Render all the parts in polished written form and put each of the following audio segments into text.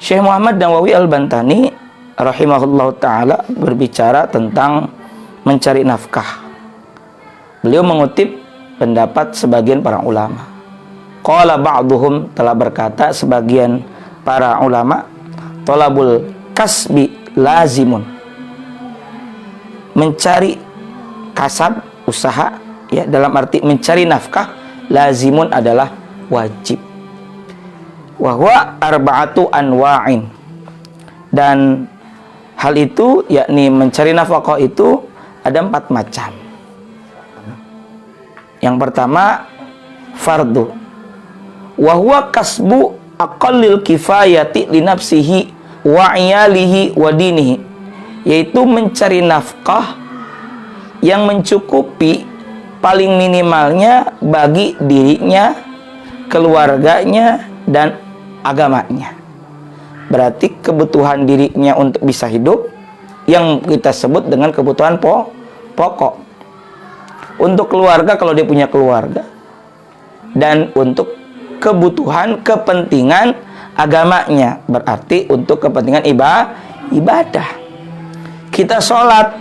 Syekh Muhammad Nawawi Al-Bantani rahimahullah ta'ala berbicara tentang mencari nafkah. Beliau mengutip pendapat sebagian para ulama. Qala ba'duhum, telah berkata sebagian para ulama, thalabul kasbi lazimun, mencari kasab, usaha, ya, dalam arti mencari nafkah, lazimun adalah wajib. Wa huwa arba'atu anwa'in, dan hal itu yakni mencari nafkah itu ada 4 macam. Yang pertama fardu, wa huwa kasbu aqallil kifayati li nafsihi wa iyalihi wa dinihi, yaitu mencari nafkah yang mencukupi paling minimalnya bagi dirinya, keluarganya, dan agamanya. Berarti kebutuhan dirinya untuk bisa hidup yang kita sebut dengan kebutuhan pokok. Untuk keluarga kalau dia punya keluarga, dan untuk kebutuhan kepentingan agamanya, berarti untuk kepentingan ibadah. Kita sholat,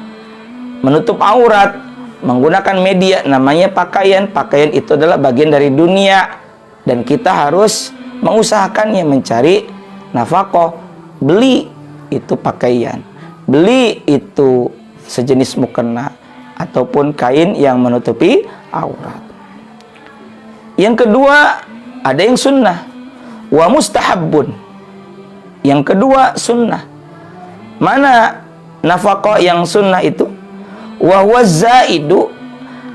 menutup aurat, menggunakan media namanya pakaian. Pakaian itu adalah bagian dari dunia, dan kita harus mengusahakannya, mencari nafkah. Beli itu pakaian, beli itu sejenis mukena ataupun kain yang menutupi aurat. Yang kedua ada yang sunnah, wa mustahabbun. Yang kedua sunnah. Mana nafkah yang sunnah itu? Wa huwa zaidu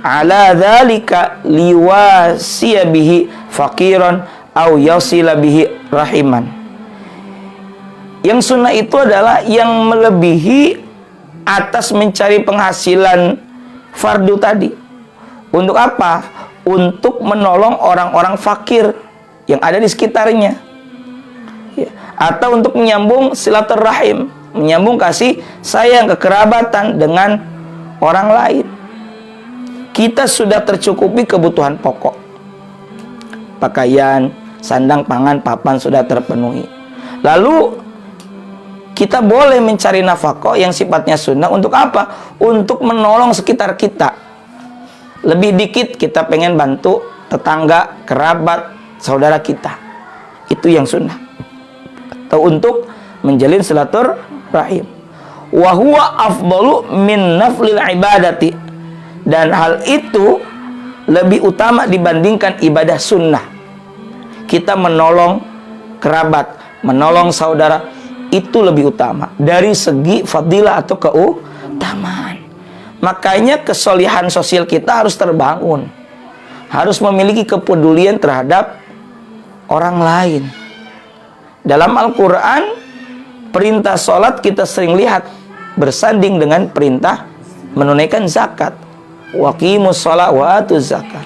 ala dzalika liwasiya bihi faqiran au yasila bihi rahiman. Yang sunnah itu adalah yang melebihi atas mencari penghasilan fardu tadi. Untuk apa? Untuk menolong orang-orang fakir yang ada di sekitarnya, ya. Atau untuk menyambung silaturahim, menyambung kasih sayang, kekerabatan dengan orang lain. Kita sudah tercukupi kebutuhan pokok, pakaian, sandang, pangan, papan sudah terpenuhi. Lalu kita boleh mencari nafkah yang sifatnya sunnah. Untuk apa? Untuk menolong sekitar kita. Lebih dikit kita pengen bantu tetangga, kerabat, saudara kita. Itu yang sunnah. Atau untuk menjalin silaturahim. Wa huwa afdalu min naflil ibadati. Dan hal itu lebih utama dibandingkan ibadah sunnah. Kita menolong kerabat, menolong saudara, itu lebih utama dari segi fadilah atau keutamaan. Makanya kesolihan sosial kita harus terbangun, harus memiliki kepedulian terhadap orang lain. Dalam Al-Quran, perintah sholat kita sering lihat bersanding dengan perintah menunaikan zakat. Waqimus sholat wa atuz zakat.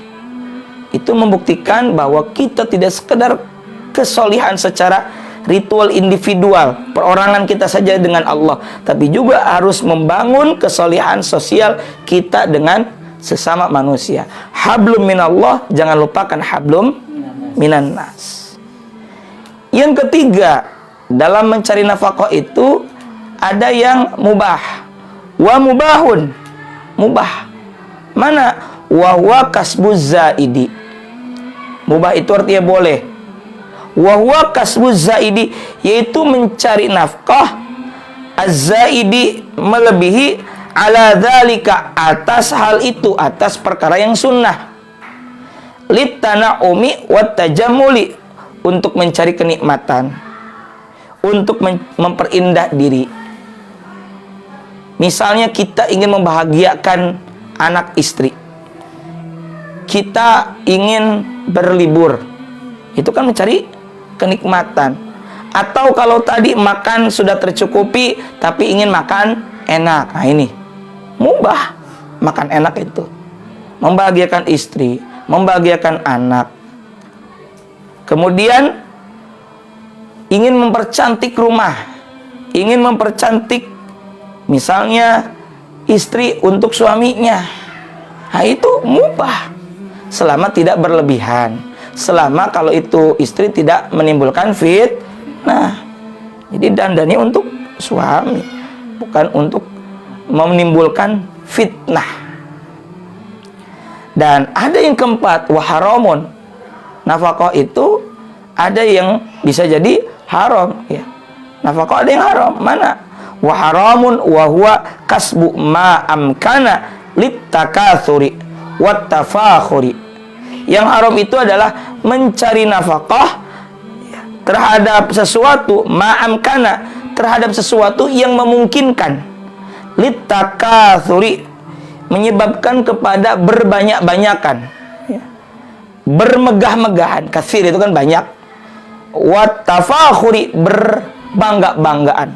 Itu membuktikan bahwa kita tidak sekedar kesolihan secara ritual individual, perorangan kita saja dengan Allah, tapi juga harus membangun kesolihan sosial kita dengan sesama manusia. Hablum minallah, jangan lupakan hablum minan nas. Yang ketiga, dalam mencari nafkah itu ada yang mubah. Wa mubahun, mubah. Mana? Wa huwa kasbuz zaidi. Mubah itu artinya boleh. Wa huwa kasbuz zaidi, yaitu mencari nafkah az-zaidi, melebihi, ala dzalika, atas hal itu, atas perkara yang sunnah, litana'umi wat tajammuli, untuk mencari kenikmatan, untuk memperindah diri. Misalnya kita ingin membahagiakan anak istri, kita ingin berlibur, itu kan mencari kenikmatan. Atau kalau tadi makan sudah tercukupi tapi ingin makan enak, nah ini mubah. Makan enak itu membahagiakan istri, membahagiakan anak. Kemudian ingin mempercantik rumah, ingin mempercantik misalnya istri untuk suaminya, nah itu mubah selama tidak berlebihan. Selama kalau itu istri tidak menimbulkan fitnah. Jadi dandani untuk suami, bukan untuk menimbulkan fitnah. Dan ada yang keempat, wa haramun. Nafkah itu ada yang bisa jadi haram, ya. Nafkah ada yang haram. Mana? Wa haramun wa huwa kasbu ma amkana littakatsuri wat tafakhuri. Yang haram itu adalah mencari nafkah terhadap sesuatu ma amkana, terhadap sesuatu yang memungkinkan, littakatsuri, menyebabkan kepada berbanyak-banyakan, ya. Bermegah-megahan. Katsir itu kan banyak. Wat tafakhuri, berbangga-banggaan.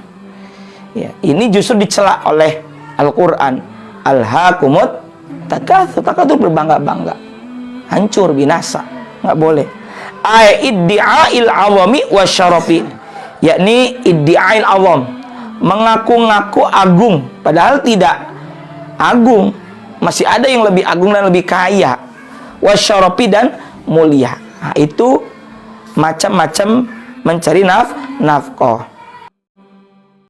Ya, ini justru dicela oleh Al-Qur'an. Alhaakumut takatsur. Takatsur berbangga-bangga. Hancur, binasa. Nggak boleh. Iddi'ail awami wasyarafi, yakni iddi'ail awam, mengaku-ngaku agung padahal tidak agung. Masih ada yang lebih agung dan lebih kaya. Wasyarafi, dan mulia. Nah, itu macam-macam mencari nafkah.